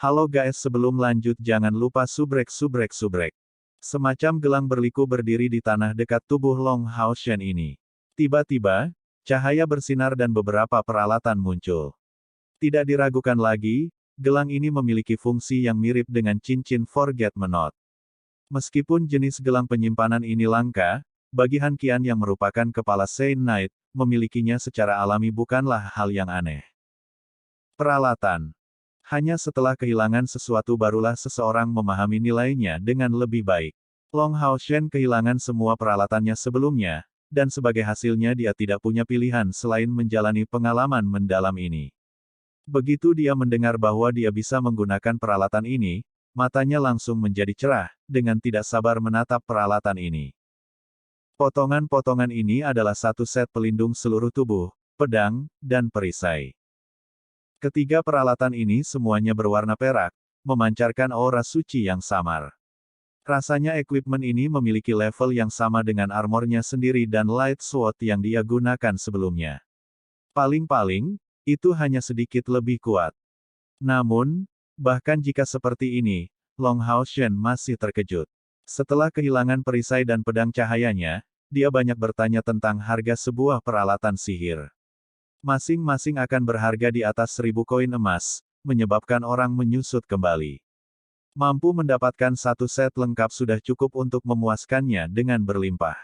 Halo guys, sebelum lanjut jangan lupa subrek. Semacam gelang berliku berdiri di tanah dekat tubuh Long Hao Shen ini. Tiba-tiba, cahaya bersinar dan beberapa peralatan muncul. Tidak diragukan lagi, gelang ini memiliki fungsi yang mirip dengan cincin Forget Me Not. Meskipun jenis gelang penyimpanan ini langka, bagi Han Qian yang merupakan kepala Saint Knight, memilikinya secara alami bukanlah hal yang aneh. Peralatan. Hanya setelah kehilangan sesuatu barulah seseorang memahami nilainya dengan lebih baik. Long Hao Shen kehilangan semua peralatannya sebelumnya, dan sebagai hasilnya dia tidak punya pilihan selain menjalani pengalaman mendalam ini. Begitu dia mendengar bahwa dia bisa menggunakan peralatan ini, matanya langsung menjadi cerah, dengan tidak sabar menatap peralatan ini. Potongan-potongan ini adalah satu set pelindung seluruh tubuh, pedang, dan perisai. Ketiga peralatan ini semuanya berwarna perak, memancarkan aura suci yang samar. Rasanya equipment ini memiliki level yang sama dengan armornya sendiri dan light sword yang dia gunakan sebelumnya. Paling-paling, itu hanya sedikit lebih kuat. Namun, bahkan jika seperti ini, Long Hao Shen masih terkejut. Setelah kehilangan perisai dan pedang cahayanya, dia banyak bertanya tentang harga sebuah peralatan sihir. Masing-masing akan berharga di atas 1000 koin emas, menyebabkan orang menyusut kembali. Mampu mendapatkan satu set lengkap sudah cukup untuk memuaskannya dengan berlimpah.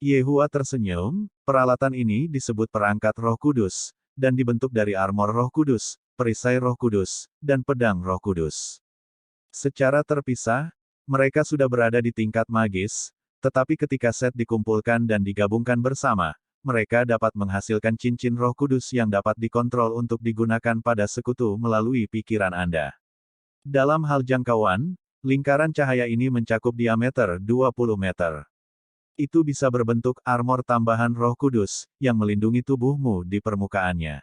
Yehua tersenyum, peralatan ini disebut perangkat Roh Kudus, dan dibentuk dari armor Roh Kudus, perisai Roh Kudus, dan pedang Roh Kudus. Secara terpisah, mereka sudah berada di tingkat magis, tetapi ketika set dikumpulkan dan digabungkan bersama, mereka dapat menghasilkan cincin Roh Kudus yang dapat dikontrol untuk digunakan pada sekutu melalui pikiran Anda. Dalam hal jangkauan, lingkaran cahaya ini mencakup diameter 20 meter. Itu bisa berbentuk armor tambahan Roh Kudus, yang melindungi tubuhmu di permukaannya.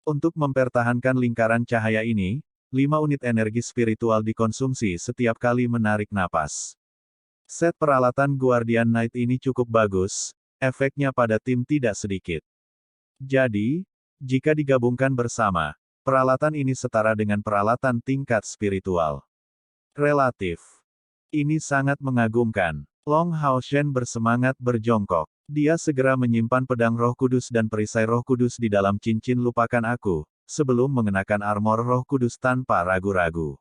Untuk mempertahankan lingkaran cahaya ini, 5 unit energi spiritual dikonsumsi setiap kali menarik napas. Set peralatan Guardian Knight ini cukup bagus, efeknya pada tim tidak sedikit. Jadi, jika digabungkan bersama, peralatan ini setara dengan peralatan tingkat spiritual. Relatif. Ini sangat mengagumkan. Long Hao Shen bersemangat berjongkok. Dia segera menyimpan pedang Roh Kudus dan perisai Roh Kudus di dalam cincin lupakan aku, sebelum mengenakan armor Roh Kudus tanpa ragu-ragu.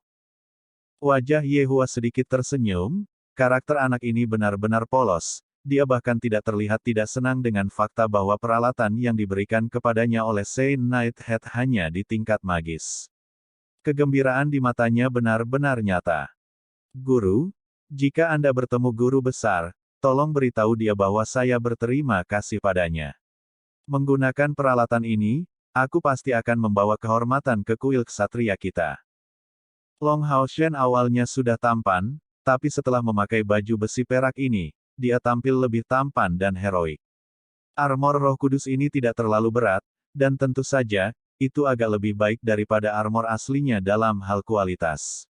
Wajah Yehua sedikit tersenyum, karakter anak ini benar-benar polos, dia bahkan tidak terlihat tidak senang dengan fakta bahwa peralatan yang diberikan kepadanya oleh Saint Knight Head hanya di tingkat magis. Kegembiraan di matanya benar-benar nyata. Guru, jika Anda bertemu guru besar, tolong beritahu dia bahwa saya berterima kasih padanya. Menggunakan peralatan ini, aku pasti akan membawa kehormatan ke kuil ksatria kita. Long Hao Shen awalnya sudah tampan, tapi setelah memakai baju besi perak ini, dia tampil lebih tampan dan heroik. Armor Roh Kudus ini tidak terlalu berat, dan tentu saja, itu agak lebih baik daripada armor aslinya dalam hal kualitas.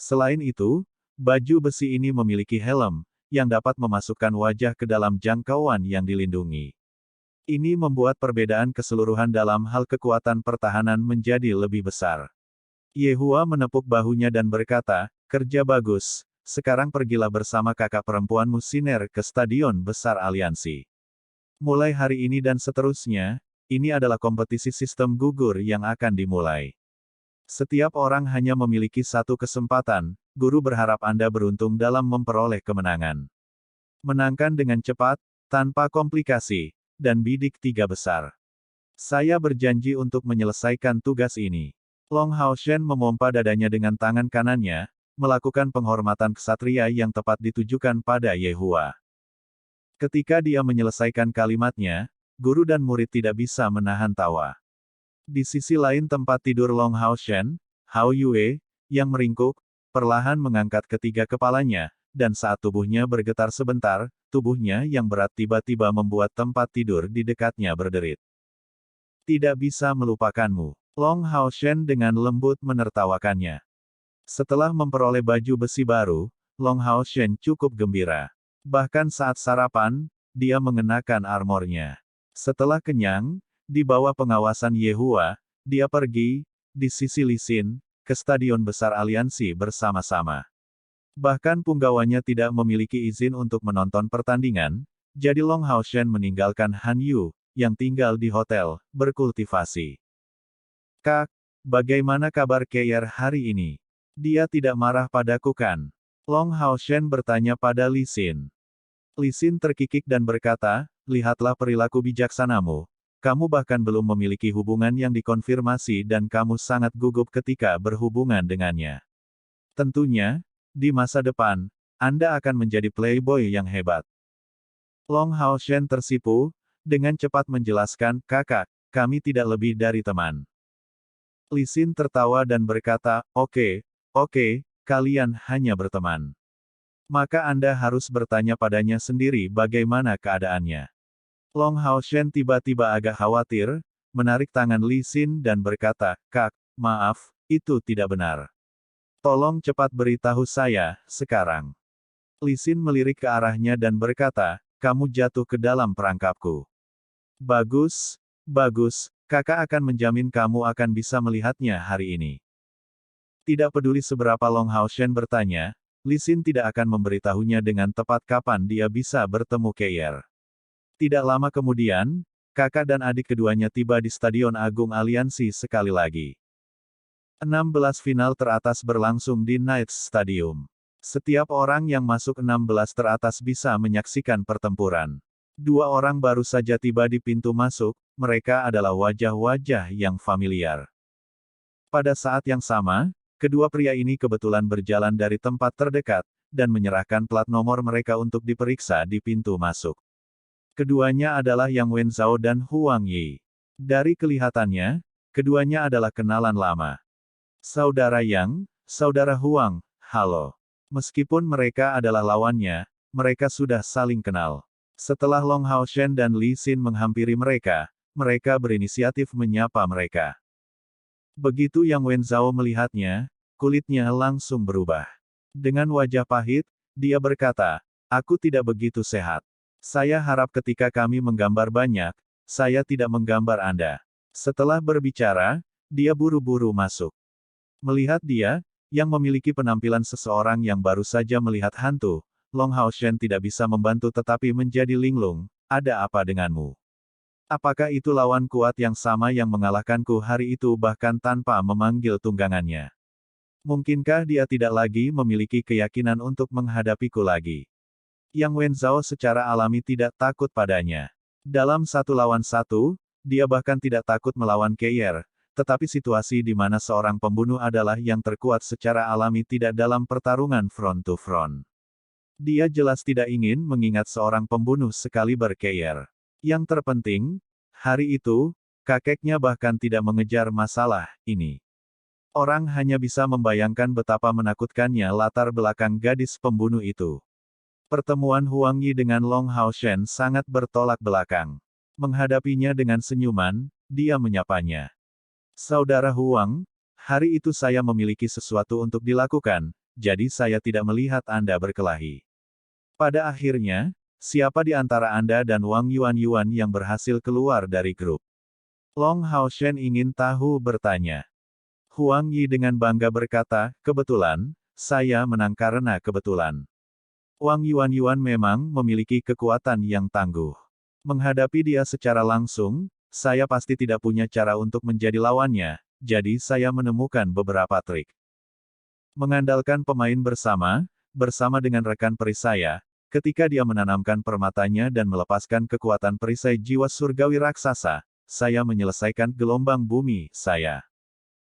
Selain itu, baju besi ini memiliki helm, yang dapat memasukkan wajah ke dalam jangkauan yang dilindungi. Ini membuat perbedaan keseluruhan dalam hal kekuatan pertahanan menjadi lebih besar. Yehua menepuk bahunya dan berkata, kerja bagus, sekarang pergilah bersama kakak perempuanmu Siner ke Stadion Besar Aliansi. Mulai hari ini dan seterusnya, ini adalah kompetisi sistem gugur yang akan dimulai. Setiap orang hanya memiliki satu kesempatan, guru berharap Anda beruntung dalam memperoleh kemenangan. Menangkan dengan cepat, tanpa komplikasi, dan bidik 3 besar. Saya berjanji untuk menyelesaikan tugas ini. Long Hao Shen memompa dadanya dengan tangan kanannya, melakukan penghormatan ksatria yang tepat ditujukan pada Yehua. Ketika dia menyelesaikan kalimatnya, guru dan murid tidak bisa menahan tawa. Di sisi lain tempat tidur Long Hao Shen, Hao Yue, yang meringkuk, perlahan mengangkat ketiga kepalanya, dan saat tubuhnya bergetar sebentar, tubuhnya yang berat tiba-tiba membuat tempat tidur di dekatnya berderit. Tidak bisa melupakanmu. Long Hao Shen dengan lembut menertawakannya. Setelah memperoleh baju besi baru, Long Hao Shen cukup gembira. Bahkan saat sarapan, dia mengenakan armornya. Setelah kenyang, di bawah pengawasan Yehua, dia pergi, di sisi Li Xin, ke Stadion Besar Aliansi bersama-sama. Bahkan punggawanya tidak memiliki izin untuk menonton pertandingan, jadi Long Haoshen meninggalkan Han Yu, yang tinggal di hotel, berkultivasi. Kak, bagaimana kabar Keir hari ini? Dia tidak marah padaku kan? Long Haoshen bertanya pada Li Xin. Li Xin terkikik dan berkata, lihatlah perilaku bijaksanamu. Kamu bahkan belum memiliki hubungan yang dikonfirmasi dan kamu sangat gugup ketika berhubungan dengannya. Tentunya, di masa depan, Anda akan menjadi playboy yang hebat. Long Haoshen tersipu, dengan cepat menjelaskan, kakak, kami tidak lebih dari teman. Li Xin tertawa dan berkata, oke, kalian hanya berteman. Maka Anda harus bertanya padanya sendiri bagaimana keadaannya. Long Haoshen tiba-tiba agak khawatir, menarik tangan Li Xin dan berkata, Kak, maaf, itu tidak benar. Tolong cepat beritahu saya, sekarang. Li Xin melirik ke arahnya dan berkata, kamu jatuh ke dalam perangkapku. Bagus, kakak akan menjamin kamu akan bisa melihatnya hari ini. Tidak peduli seberapa Long Haoshen bertanya, Li Xin tidak akan memberitahunya dengan tepat kapan dia bisa bertemu Keir. Tidak lama kemudian, kakak dan adik keduanya tiba di Stadion Agung Aliansi sekali lagi. 16 final teratas berlangsung di Knights Stadium. Setiap orang yang masuk 16 teratas bisa menyaksikan pertempuran. 2 orang baru saja tiba di pintu masuk, mereka adalah wajah-wajah yang familiar. Pada saat yang sama, kedua pria ini kebetulan berjalan dari tempat terdekat, dan menyerahkan plat nomor mereka untuk diperiksa di pintu masuk. Keduanya adalah Yang Wenzhao dan Huang Yi. Dari kelihatannya, keduanya adalah kenalan lama. Saudara Yang, saudara Huang, halo. Meskipun mereka adalah lawannya, mereka sudah saling kenal. Setelah Long Haoshen dan Li Xin menghampiri mereka, mereka berinisiatif menyapa mereka. Begitu Yang Wenzhao melihatnya, kulitnya langsung berubah. Dengan wajah pahit, dia berkata, aku tidak begitu sehat. Saya harap ketika kami menggambar banyak, saya tidak menggambar Anda. Setelah berbicara, dia buru-buru masuk. Melihat dia, yang memiliki penampilan seseorang yang baru saja melihat hantu, Long Haoshen tidak bisa membantu tetapi menjadi linglung, ada apa denganmu? Apakah itu lawan kuat yang sama yang mengalahkanku hari itu bahkan tanpa memanggil tunggangannya? Mungkinkah dia tidak lagi memiliki keyakinan untuk menghadapiku lagi? Yang Wenzhao secara alami tidak takut padanya. Dalam 1 lawan 1, dia bahkan tidak takut melawan Keir, tetapi situasi di mana seorang pembunuh adalah yang terkuat secara alami tidak dalam pertarungan front to front. Dia jelas tidak ingin mengingat seorang pembunuh sekaliber Keir. Yang terpenting, hari itu, kakeknya bahkan tidak mengejar masalah ini. Orang hanya bisa membayangkan betapa menakutkannya latar belakang gadis pembunuh itu. Pertemuan Huang Yi dengan Long Haoshen sangat bertolak belakang. Menghadapinya dengan senyuman, dia menyapanya. Saudara Huang, hari itu saya memiliki sesuatu untuk dilakukan, jadi saya tidak melihat Anda berkelahi. Pada akhirnya, siapa di antara Anda dan Wang Yuan yang berhasil keluar dari grup? Long Haoshen ingin tahu bertanya. Huang Yi dengan bangga berkata, kebetulan, saya menang karena kebetulan. Wang Yuan memang memiliki kekuatan yang tangguh. Menghadapi dia secara langsung, saya pasti tidak punya cara untuk menjadi lawannya, jadi saya menemukan beberapa trik. Mengandalkan pemain bersama dengan rekan perisai, ketika dia menanamkan permatanya dan melepaskan kekuatan perisai jiwa surgawi raksasa, saya menyelesaikan gelombang bumi saya.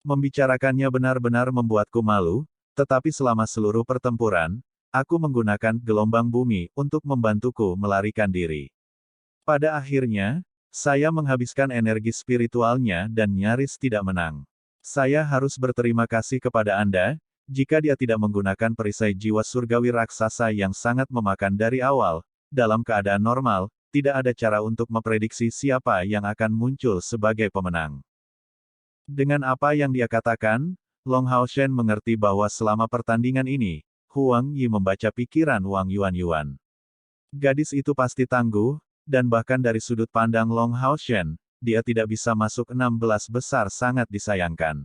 Membicarakannya benar-benar membuatku malu, tetapi selama seluruh pertempuran, aku menggunakan gelombang bumi untuk membantuku melarikan diri. Pada akhirnya, saya menghabiskan energi spiritualnya dan nyaris tidak menang. Saya harus berterima kasih kepada Anda, jika dia tidak menggunakan perisai jiwa surgawi raksasa yang sangat memakan dari awal, dalam keadaan normal, tidak ada cara untuk memprediksi siapa yang akan muncul sebagai pemenang. Dengan apa yang dia katakan, Long Haoshen mengerti bahwa selama pertandingan ini, Huang Yi membaca pikiran Wang Yuan. Gadis itu pasti tangguh, dan bahkan dari sudut pandang Long Haoshen, dia tidak bisa masuk 16 besar sangat disayangkan.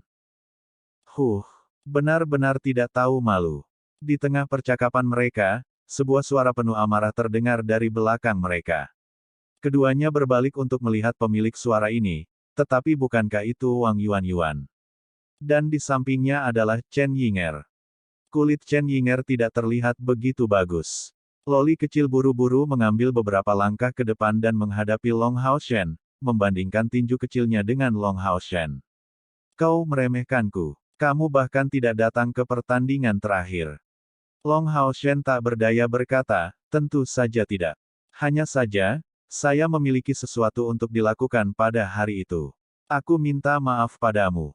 Benar-benar tidak tahu malu. Di tengah percakapan mereka, sebuah suara penuh amarah terdengar dari belakang mereka. Keduanya berbalik untuk melihat pemilik suara ini, tetapi bukankah itu Wang Yuan-Yuan? Dan di sampingnya adalah Chen Yinger. Kulit Chen Yinger tidak terlihat begitu bagus. Loli kecil buru-buru mengambil beberapa langkah ke depan dan menghadapi Long Haoshen, membandingkan tinju kecilnya dengan Long Haoshen. Kau meremehkanku. Kamu bahkan tidak datang ke pertandingan terakhir. Long Haoshen tak berdaya berkata, tentu saja tidak. Hanya saja, saya memiliki sesuatu untuk dilakukan pada hari itu. Aku minta maaf padamu.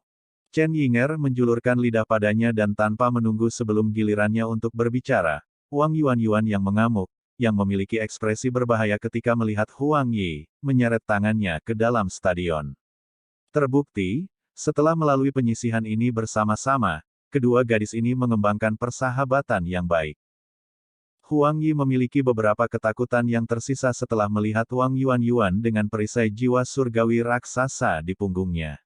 Chen Yinger menjulurkan lidah padanya dan tanpa menunggu sebelum gilirannya untuk berbicara, Wang Yuan-Yuan yang mengamuk, yang memiliki ekspresi berbahaya ketika melihat Huang Yi, menyeret tangannya ke dalam stadion. Terbukti, setelah melalui penyisihan ini bersama-sama, kedua gadis ini mengembangkan persahabatan yang baik. Huang Yi memiliki beberapa ketakutan yang tersisa setelah melihat Wang Yuan-Yuan dengan perisai jiwa surgawi raksasa di punggungnya.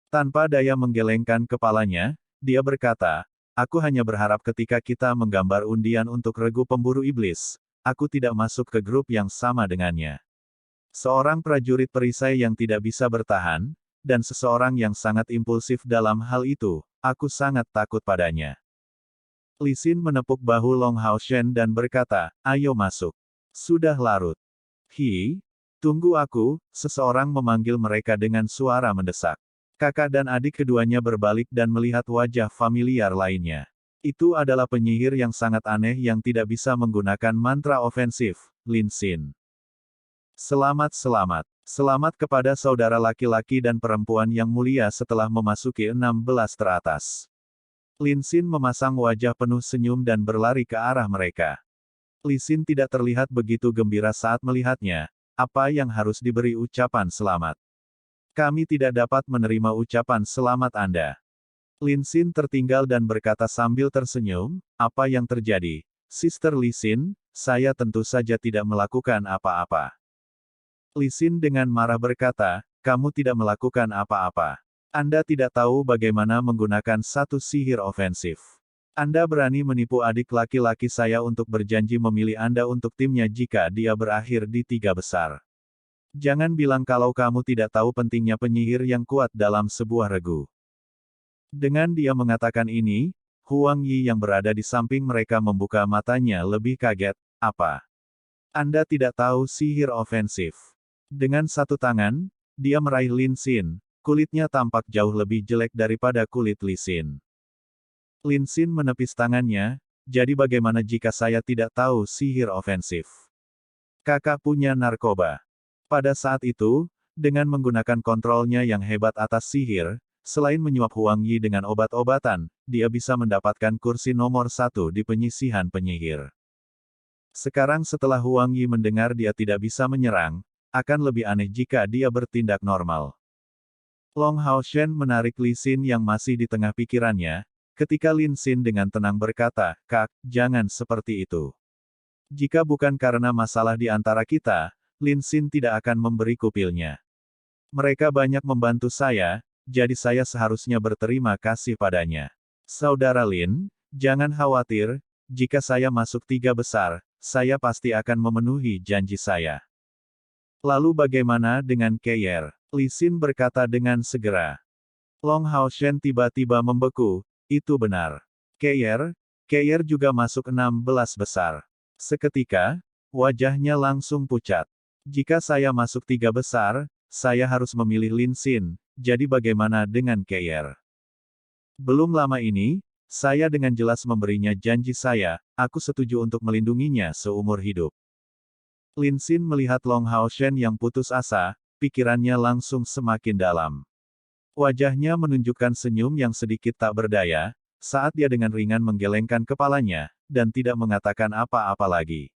Tanpa daya menggelengkan kepalanya, dia berkata, aku hanya berharap ketika kita menggambar undian untuk regu pemburu iblis, aku tidak masuk ke grup yang sama dengannya. Seorang prajurit perisai yang tidak bisa bertahan, dan seseorang yang sangat impulsif dalam hal itu, aku sangat takut padanya. Li Xin menepuk bahu Long Haoshen dan berkata, ayo masuk. Sudah larut. Hi, tunggu aku, seseorang memanggil mereka dengan suara mendesak. Kakak dan adik keduanya berbalik dan melihat wajah familiar lainnya. Itu adalah penyihir yang sangat aneh yang tidak bisa menggunakan mantra ofensif, Lin Xin. Selamat. Selamat kepada saudara laki-laki dan perempuan yang mulia setelah memasuki 16 teratas. Lin Xin memasang wajah penuh senyum dan berlari ke arah mereka. Li Xin tidak terlihat begitu gembira saat melihatnya, apa yang harus diberi ucapan selamat. Kami tidak dapat menerima ucapan selamat Anda. Lin Xin tertinggal dan berkata sambil tersenyum, apa yang terjadi, Sister Li Xin, saya tentu saja tidak melakukan apa-apa. Li Xin dengan marah berkata, kamu tidak melakukan apa-apa. Anda tidak tahu bagaimana menggunakan satu sihir ofensif. Anda berani menipu adik laki-laki saya untuk berjanji memilih Anda untuk timnya jika dia berakhir di 3 besar. Jangan bilang kalau kamu tidak tahu pentingnya penyihir yang kuat dalam sebuah regu. Dengan dia mengatakan ini, Huang Yi yang berada di samping mereka membuka matanya lebih kaget, apa? Anda tidak tahu sihir ofensif. Dengan satu tangan, dia meraih Lin Xin, kulitnya tampak jauh lebih jelek daripada kulit Li Xin. Lin Xin menepis tangannya, jadi bagaimana jika saya tidak tahu sihir ofensif? Kakak punya narkoba. Pada saat itu, dengan menggunakan kontrolnya yang hebat atas sihir, selain menyuap Huang Yi dengan obat-obatan, dia bisa mendapatkan kursi nomor 1 di penyisihan penyihir. Sekarang setelah Huang Yi mendengar dia tidak bisa menyerang, akan lebih aneh jika dia bertindak normal. Long Haoshen menarik Li Xin yang masih di tengah pikirannya, ketika Lin Xin dengan tenang berkata, Kak, jangan seperti itu. Jika bukan karena masalah di antara kita, Lin Xin tidak akan memberiku pilnya. Mereka banyak membantu saya, jadi saya seharusnya berterima kasih padanya. Saudara Lin, jangan khawatir, jika saya masuk 3 besar, saya pasti akan memenuhi janji saya. Lalu bagaimana dengan Keyer? Li Xin berkata dengan segera. Long Haoshen tiba-tiba membeku, itu benar. Keyer juga masuk 16 besar. Seketika, wajahnya langsung pucat. Jika saya masuk 3 besar, saya harus memilih Lin Xin, jadi bagaimana dengan Keyer? Belum lama ini, saya dengan jelas memberinya janji saya, aku setuju untuk melindunginya seumur hidup. Lin Xin melihat Long Haoshen yang putus asa, pikirannya langsung semakin dalam. Wajahnya menunjukkan senyum yang sedikit tak berdaya, saat dia dengan ringan menggelengkan kepalanya, dan tidak mengatakan apa-apa lagi.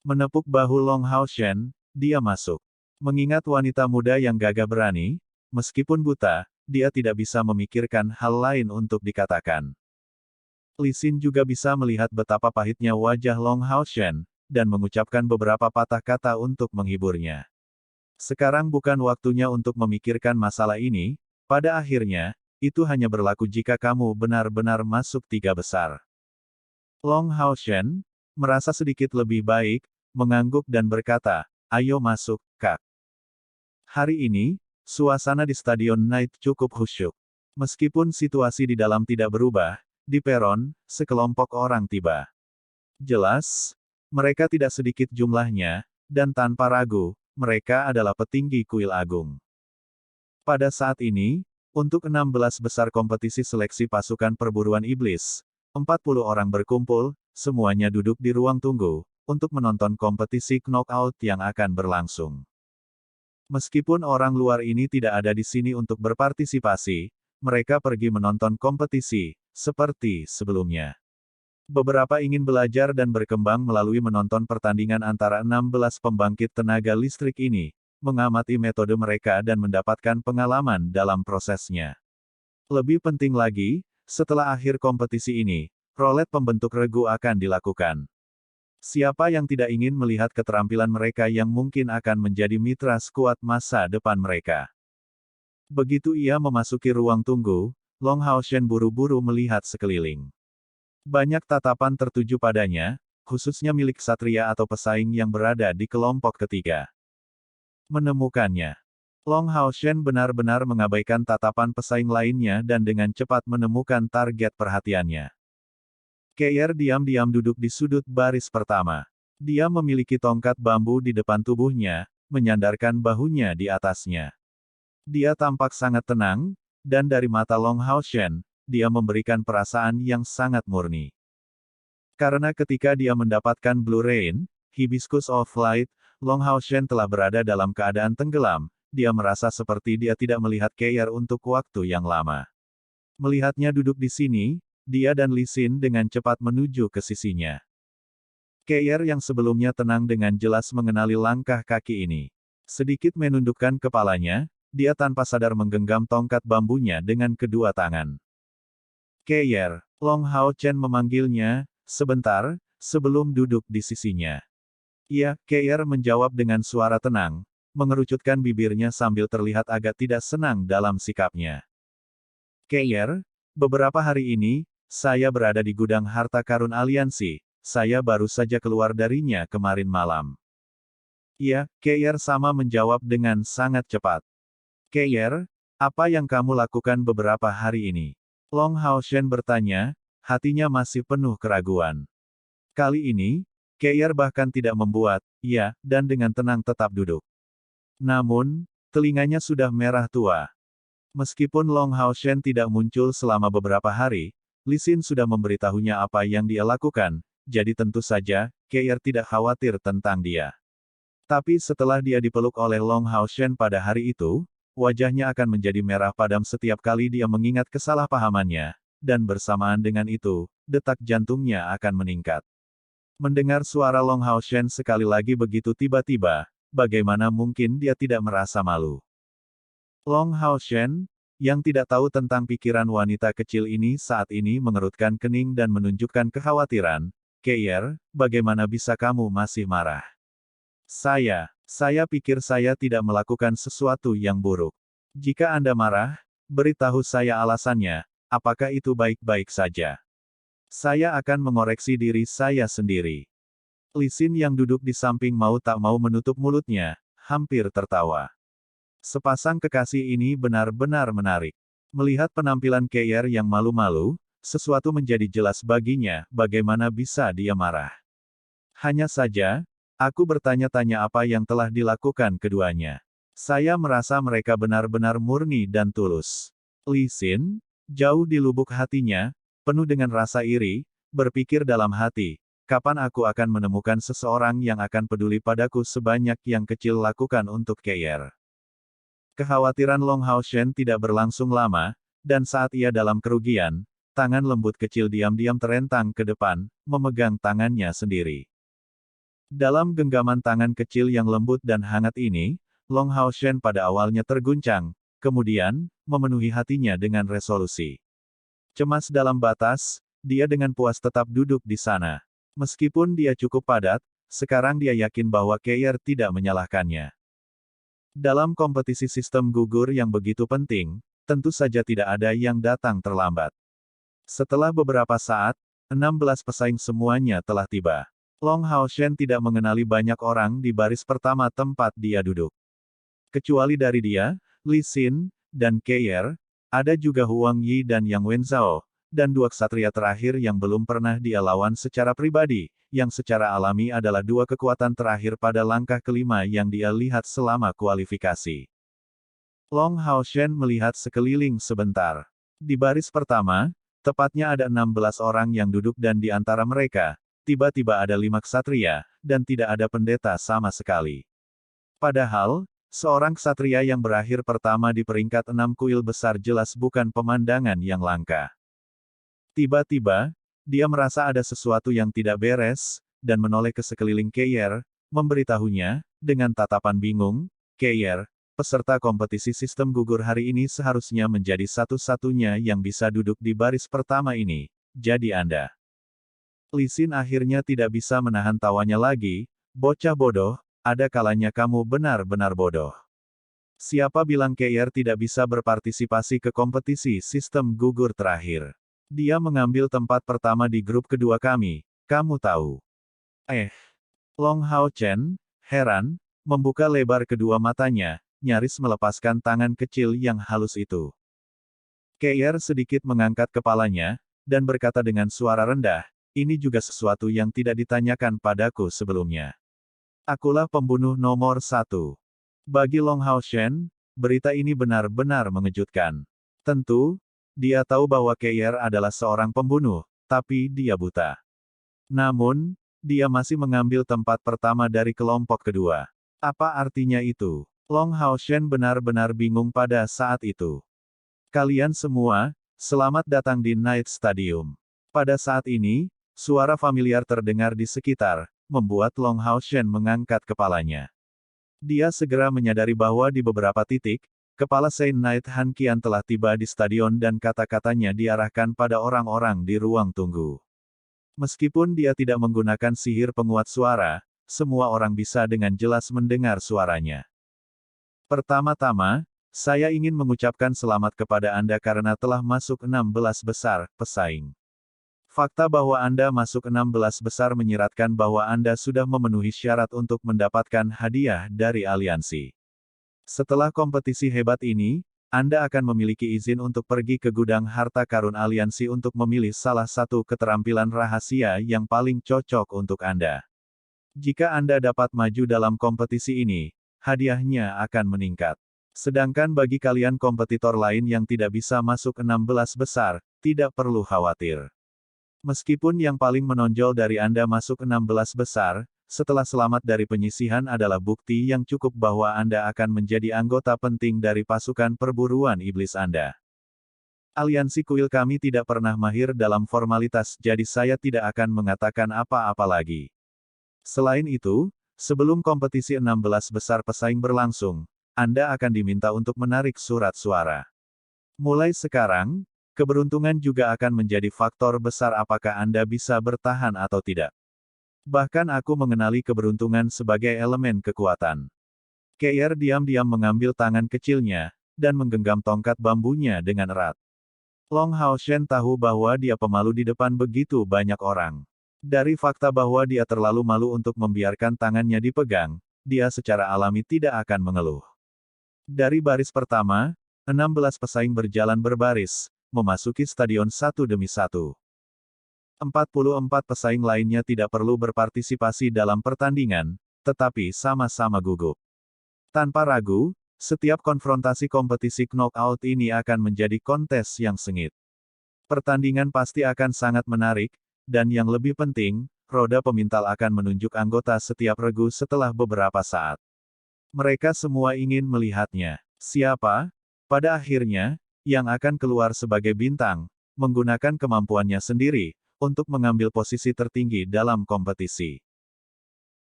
Menepuk bahu Long Haoshen, dia masuk. Mengingat wanita muda yang gagah berani, meskipun buta, dia tidak bisa memikirkan hal lain untuk dikatakan. Li Xin juga bisa melihat betapa pahitnya wajah Long Haoshen, dan mengucapkan beberapa patah kata untuk menghiburnya. Sekarang bukan waktunya untuk memikirkan masalah ini, pada akhirnya, itu hanya berlaku jika kamu benar-benar masuk 3 besar. Long Hao Shen merasa sedikit lebih baik, mengangguk dan berkata, ayo masuk, Kak. Hari ini, suasana di Stadion Knight cukup khusyuk. Meskipun situasi di dalam tidak berubah, di peron, sekelompok orang tiba. Jelas, mereka tidak sedikit jumlahnya, dan tanpa ragu, mereka adalah petinggi kuil agung. Pada saat ini, untuk 16 besar kompetisi seleksi pasukan perburuan iblis, 40 orang berkumpul, semuanya duduk di ruang tunggu, untuk menonton kompetisi knockout yang akan berlangsung. Meskipun orang luar ini tidak ada di sini untuk berpartisipasi, mereka pergi menonton kompetisi, seperti sebelumnya. Beberapa ingin belajar dan berkembang melalui menonton pertandingan antara 16 pembangkit tenaga listrik ini, mengamati metode mereka dan mendapatkan pengalaman dalam prosesnya. Lebih penting lagi, setelah akhir kompetisi ini, rolet pembentuk regu akan dilakukan. Siapa yang tidak ingin melihat keterampilan mereka yang mungkin akan menjadi mitra skuad masa depan mereka? Begitu ia memasuki ruang tunggu, Long Hao Shen buru-buru melihat sekeliling. Banyak tatapan tertuju padanya, khususnya milik ksatria atau pesaing yang berada di kelompok ketiga. Menemukannya. Long Hao Shen benar-benar mengabaikan tatapan pesaing lainnya dan dengan cepat menemukan target perhatiannya. Keir diam-diam duduk di sudut baris pertama. Dia memiliki tongkat bambu di depan tubuhnya, menyandarkan bahunya di atasnya. Dia tampak sangat tenang, dan dari mata Long Hao Shen, dia memberikan perasaan yang sangat murni. Karena ketika dia mendapatkan Blue Rain, Hibiscus of Light, Long Hao Shen telah berada dalam keadaan tenggelam, dia merasa seperti dia tidak melihat Keir untuk waktu yang lama. Melihatnya duduk di sini, dia dan Li Xin dengan cepat menuju ke sisinya. Keir yang sebelumnya tenang dengan jelas mengenali langkah kaki ini. Sedikit menundukkan kepalanya, dia tanpa sadar menggenggam tongkat bambunya dengan kedua tangan. Keir, Long Hao Shen memanggilnya, sebentar, sebelum duduk di sisinya. Iya, Keir menjawab dengan suara tenang, mengerucutkan bibirnya sambil terlihat agak tidak senang dalam sikapnya. Keir, beberapa hari ini, saya berada di gudang harta karun aliansi, saya baru saja keluar darinya kemarin malam. Iya, Keir sama menjawab dengan sangat cepat. Keir, apa yang kamu lakukan beberapa hari ini? Long Hao Shen bertanya, hatinya masih penuh keraguan. Kali ini, Keir bahkan tidak membuat, ya, dan dengan tenang tetap duduk. Namun, telinganya sudah merah tua. Meskipun Long Hao Shen tidak muncul selama beberapa hari, Li Xin sudah memberitahunya apa yang dia lakukan, jadi tentu saja, Keir tidak khawatir tentang dia. Tapi setelah dia dipeluk oleh Long Hao Shen pada hari itu, wajahnya akan menjadi merah padam setiap kali dia mengingat kesalahpahamannya, dan bersamaan dengan itu, detak jantungnya akan meningkat. Mendengar suara Long Hao Shen sekali lagi begitu tiba-tiba, bagaimana mungkin dia tidak merasa malu? Long Hao Shen, yang tidak tahu tentang pikiran wanita kecil ini saat ini mengerutkan kening dan menunjukkan kekhawatiran, Keir, bagaimana bisa kamu masih marah? Saya pikir saya tidak melakukan sesuatu yang buruk. Jika Anda marah, beritahu saya alasannya, apakah itu baik-baik saja? Saya akan mengoreksi diri saya sendiri. Li Xin yang duduk di samping mau tak mau menutup mulutnya, hampir tertawa. Sepasang kekasih ini benar-benar menarik. Melihat penampilan Keir yang malu-malu, sesuatu menjadi jelas baginya, bagaimana bisa dia marah. Hanya saja, aku bertanya-tanya apa yang telah dilakukan keduanya. Saya merasa mereka benar-benar murni dan tulus. Li Xin, jauh di lubuk hatinya, penuh dengan rasa iri, berpikir dalam hati, kapan aku akan menemukan seseorang yang akan peduli padaku sebanyak yang kecil lakukan untuk Keir. Kekhawatiran Long Hao Shen tidak berlangsung lama, dan saat ia dalam kerugian, tangan lembut kecil diam-diam terentang ke depan, memegang tangannya sendiri. Dalam genggaman tangan kecil yang lembut dan hangat ini, Long Hao Shen pada awalnya terguncang, kemudian, memenuhi hatinya dengan resolusi. Cemas dalam batas, dia dengan puas tetap duduk di sana. Meskipun dia cukup padat, sekarang dia yakin bahwa Keir tidak menyalahkannya. Dalam kompetisi sistem gugur yang begitu penting, tentu saja tidak ada yang datang terlambat. Setelah beberapa saat, 16 pesaing semuanya telah tiba. Long Haoshen tidak mengenali banyak orang di baris pertama tempat dia duduk. Kecuali dari dia, Li Xin, dan Keir, ada juga Huang Yi dan Yang Wenzhao, dan dua ksatria terakhir yang belum pernah dia lawan secara pribadi, yang secara alami adalah dua kekuatan terakhir pada langkah kelima yang dia lihat selama kualifikasi. Long Haoshen melihat sekeliling sebentar. Di baris pertama, tepatnya ada 16 orang yang duduk dan di antara mereka, tiba-tiba ada 5 ksatria, dan tidak ada pendeta sama sekali. Padahal, seorang ksatria yang berakhir pertama di peringkat 6 kuil besar jelas bukan pemandangan yang langka. Tiba-tiba, dia merasa ada sesuatu yang tidak beres, dan menoleh ke sekeliling Keir, memberitahunya, dengan tatapan bingung, Keir, peserta kompetisi sistem gugur hari ini seharusnya menjadi satu-satunya yang bisa duduk di baris pertama ini, jadi Anda. Li Xin akhirnya tidak bisa menahan tawanya lagi, bocah bodoh, ada kalanya kamu benar-benar bodoh. Siapa bilang Keir tidak bisa berpartisipasi ke kompetisi sistem gugur terakhir? Dia mengambil tempat pertama di grup kedua kami, kamu tahu. Long Haochen, heran, membuka lebar kedua matanya, nyaris melepaskan tangan kecil yang halus itu. Keir sedikit mengangkat kepalanya, dan berkata dengan suara rendah, ini juga sesuatu yang tidak ditanyakan padaku sebelumnya. Akulah pembunuh nomor 1. Bagi Long Haoshen, berita ini benar-benar mengejutkan. Tentu, dia tahu bahwa Keir adalah seorang pembunuh, tapi dia buta. Namun, dia masih mengambil tempat pertama dari kelompok kedua. Apa artinya itu? Long Haoshen benar-benar bingung pada saat itu. Kalian semua, selamat datang di Night Stadium. Pada saat ini, suara familiar terdengar di sekitar, membuat Long Haoshen mengangkat kepalanya. Dia segera menyadari bahwa di beberapa titik, Kepala Saint Knight Han Qian telah tiba di stadion dan kata-katanya diarahkan pada orang-orang di ruang tunggu. Meskipun dia tidak menggunakan sihir penguat suara, semua orang bisa dengan jelas mendengar suaranya. Pertama-tama, saya ingin mengucapkan selamat kepada Anda karena telah masuk 16 besar pesaing. Fakta bahwa Anda masuk 16 besar menyiratkan bahwa Anda sudah memenuhi syarat untuk mendapatkan hadiah dari aliansi. Setelah kompetisi hebat ini, Anda akan memiliki izin untuk pergi ke gudang harta karun aliansi untuk memilih salah satu keterampilan rahasia yang paling cocok untuk Anda. Jika Anda dapat maju dalam kompetisi ini, hadiahnya akan meningkat. Sedangkan bagi kalian kompetitor lain yang tidak bisa masuk 16 besar, tidak perlu khawatir. Meskipun yang paling menonjol dari Anda masuk 16 besar, setelah selamat dari penyisihan adalah bukti yang cukup bahwa Anda akan menjadi anggota penting dari pasukan perburuan iblis Anda. Aliansi kuil kami tidak pernah mahir dalam formalitas, jadi saya tidak akan mengatakan apa-apa lagi. Selain itu, sebelum kompetisi 16 besar pesaing berlangsung, Anda akan diminta untuk menarik surat suara. Mulai sekarang, keberuntungan juga akan menjadi faktor besar apakah Anda bisa bertahan atau tidak. Bahkan aku mengenali keberuntungan sebagai elemen kekuatan. Keir diam-diam mengambil tangan kecilnya, dan menggenggam tongkat bambunya dengan erat. Long Haoshen tahu bahwa dia pemalu di depan begitu banyak orang. Dari fakta bahwa dia terlalu malu untuk membiarkan tangannya dipegang, dia secara alami tidak akan mengeluh. Dari baris pertama, 16 pesaing berjalan berbaris, memasuki stadion satu demi satu. 44 pesaing lainnya tidak perlu berpartisipasi dalam pertandingan, tetapi sama-sama gugup. Tanpa ragu, setiap konfrontasi kompetisi knockout ini akan menjadi kontes yang sengit. Pertandingan pasti akan sangat menarik, dan yang lebih penting, roda pemintal akan menunjuk anggota setiap regu setelah beberapa saat. Mereka semua ingin melihatnya. Siapa, pada akhirnya, yang akan keluar sebagai bintang, menggunakan kemampuannya sendiri, untuk mengambil posisi tertinggi dalam kompetisi.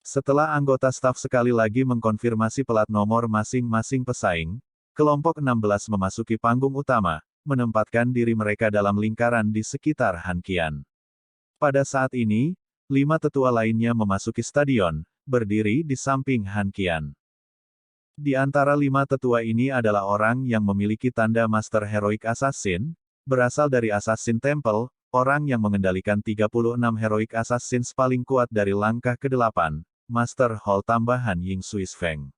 Setelah anggota staf sekali lagi mengkonfirmasi pelat nomor masing-masing pesaing, kelompok 16 memasuki panggung utama, menempatkan diri mereka dalam lingkaran di sekitar Han Qian. Pada saat ini, 5 tetua lainnya memasuki stadion, berdiri di samping Han Qian. Di antara 5 tetua ini adalah orang yang memiliki tanda Master Heroic Assassin, berasal dari Assassin Temple, orang yang mengendalikan 36 Heroic Assassins paling kuat dari langkah ke-8, Master Hall tambahan Ying Suis Feng.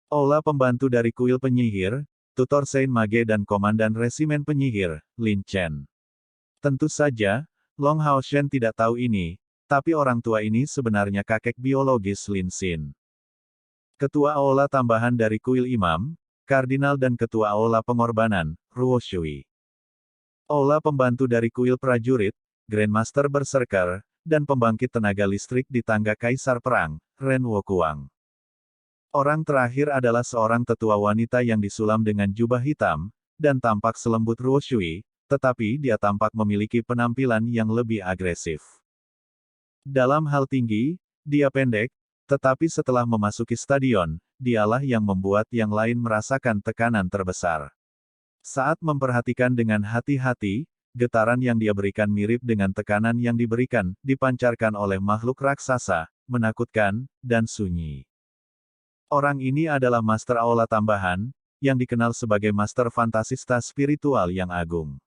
Aula pembantu dari kuil penyihir, tutor Saint Mage dan komandan resimen penyihir, Lin Chen. Tentu saja, Long Hao Shen tidak tahu ini, tapi orang tua ini sebenarnya kakek biologis Lin Xin. Ketua Aula tambahan dari kuil imam, kardinal dan ketua Aula pengorbanan, Ruo Shui. Aula pembantu dari kuil prajurit, Grandmaster Berserker, dan pembangkit tenaga listrik di tangga Kaisar Perang, Ren Wokuang. Orang terakhir adalah seorang tetua wanita yang disulam dengan jubah hitam, dan tampak selembut Ruo Shui, tetapi dia tampak memiliki penampilan yang lebih agresif. Dalam hal tinggi, dia pendek, tetapi setelah memasuki stadion, dialah yang membuat yang lain merasakan tekanan terbesar. Saat memperhatikan dengan hati-hati, getaran yang dia berikan mirip dengan tekanan yang diberikan, dipancarkan oleh makhluk raksasa, menakutkan, dan sunyi. Orang ini adalah Master Aula tambahan, yang dikenal sebagai Master Fantasista Spiritual yang agung.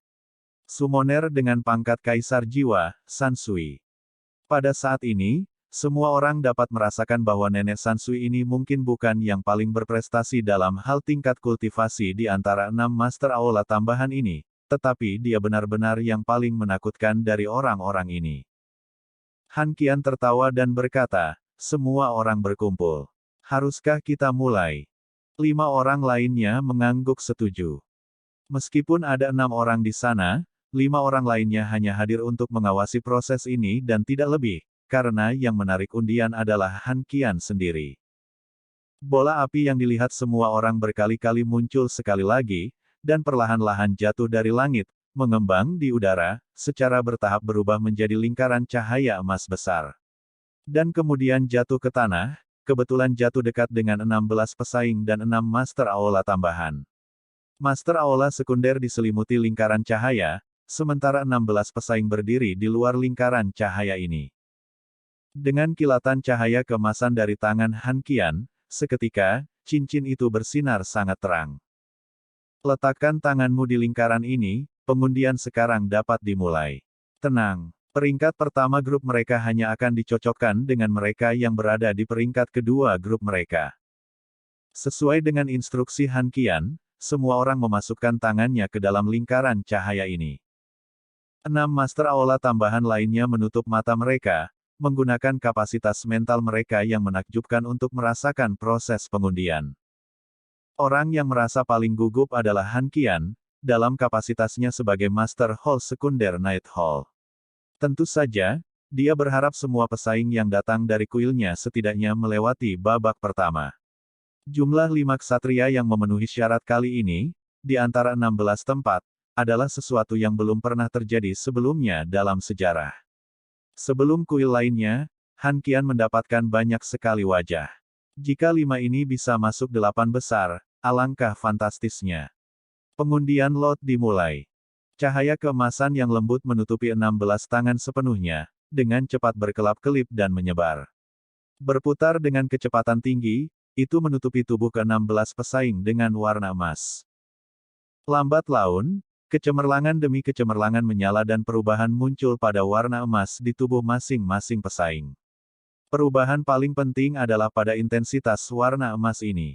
Summoner dengan pangkat Kaisar Jiwa, Sansui. Pada saat ini, semua orang dapat merasakan bahwa nenek Sansui ini mungkin bukan yang paling berprestasi dalam hal tingkat kultivasi di antara 6 Master Aula tambahan ini, tetapi dia benar-benar yang paling menakutkan dari orang-orang ini. Han Qian tertawa dan berkata, semua orang berkumpul. Haruskah kita mulai? 5 orang lainnya mengangguk setuju. Meskipun ada 6 orang di sana, 5 orang lainnya hanya hadir untuk mengawasi proses ini dan tidak lebih. Karena yang menarik undian adalah Han Qian sendiri. Bola api yang dilihat semua orang berkali-kali muncul sekali lagi, dan perlahan-lahan jatuh dari langit, mengembang di udara, secara bertahap berubah menjadi lingkaran cahaya emas besar. Dan kemudian jatuh ke tanah, kebetulan jatuh dekat dengan 16 pesaing dan 6 Master Aula tambahan. Master Aula sekunder diselimuti lingkaran cahaya, sementara 16 pesaing berdiri di luar lingkaran cahaya ini. Dengan kilatan cahaya keemasan dari tangan Han Qian, seketika, cincin itu bersinar sangat terang. Letakkan tanganmu di lingkaran ini, pengundian sekarang dapat dimulai. Tenang, peringkat pertama grup mereka hanya akan dicocokkan dengan mereka yang berada di peringkat kedua grup mereka. Sesuai dengan instruksi Han Qian, semua orang memasukkan tangannya ke dalam lingkaran cahaya ini. 6 Master Aula tambahan lainnya menutup mata mereka, menggunakan kapasitas mental mereka yang menakjubkan untuk merasakan proses pengundian. Orang yang merasa paling gugup adalah Han Qian, dalam kapasitasnya sebagai Master Hall sekunder Night Hall. Tentu saja, dia berharap semua pesaing yang datang dari kuilnya setidaknya melewati babak pertama. Jumlah 5 ksatria yang memenuhi syarat kali ini, di antara 16 tempat, adalah sesuatu yang belum pernah terjadi sebelumnya dalam sejarah. Sebelum kuil lainnya, Han Qian mendapatkan banyak sekali wajah. Jika 5 ini bisa masuk 8 besar, alangkah fantastisnya. Pengundian lot dimulai. Cahaya keemasan yang lembut menutupi 16 tangan sepenuhnya, dengan cepat berkelap-kelip dan menyebar. Berputar dengan kecepatan tinggi, itu menutupi tubuh ke-16 pesaing dengan warna emas. Lambat laun, kecemerlangan demi kecemerlangan menyala dan perubahan muncul pada warna emas di tubuh masing-masing pesaing. Perubahan paling penting adalah pada intensitas warna emas ini.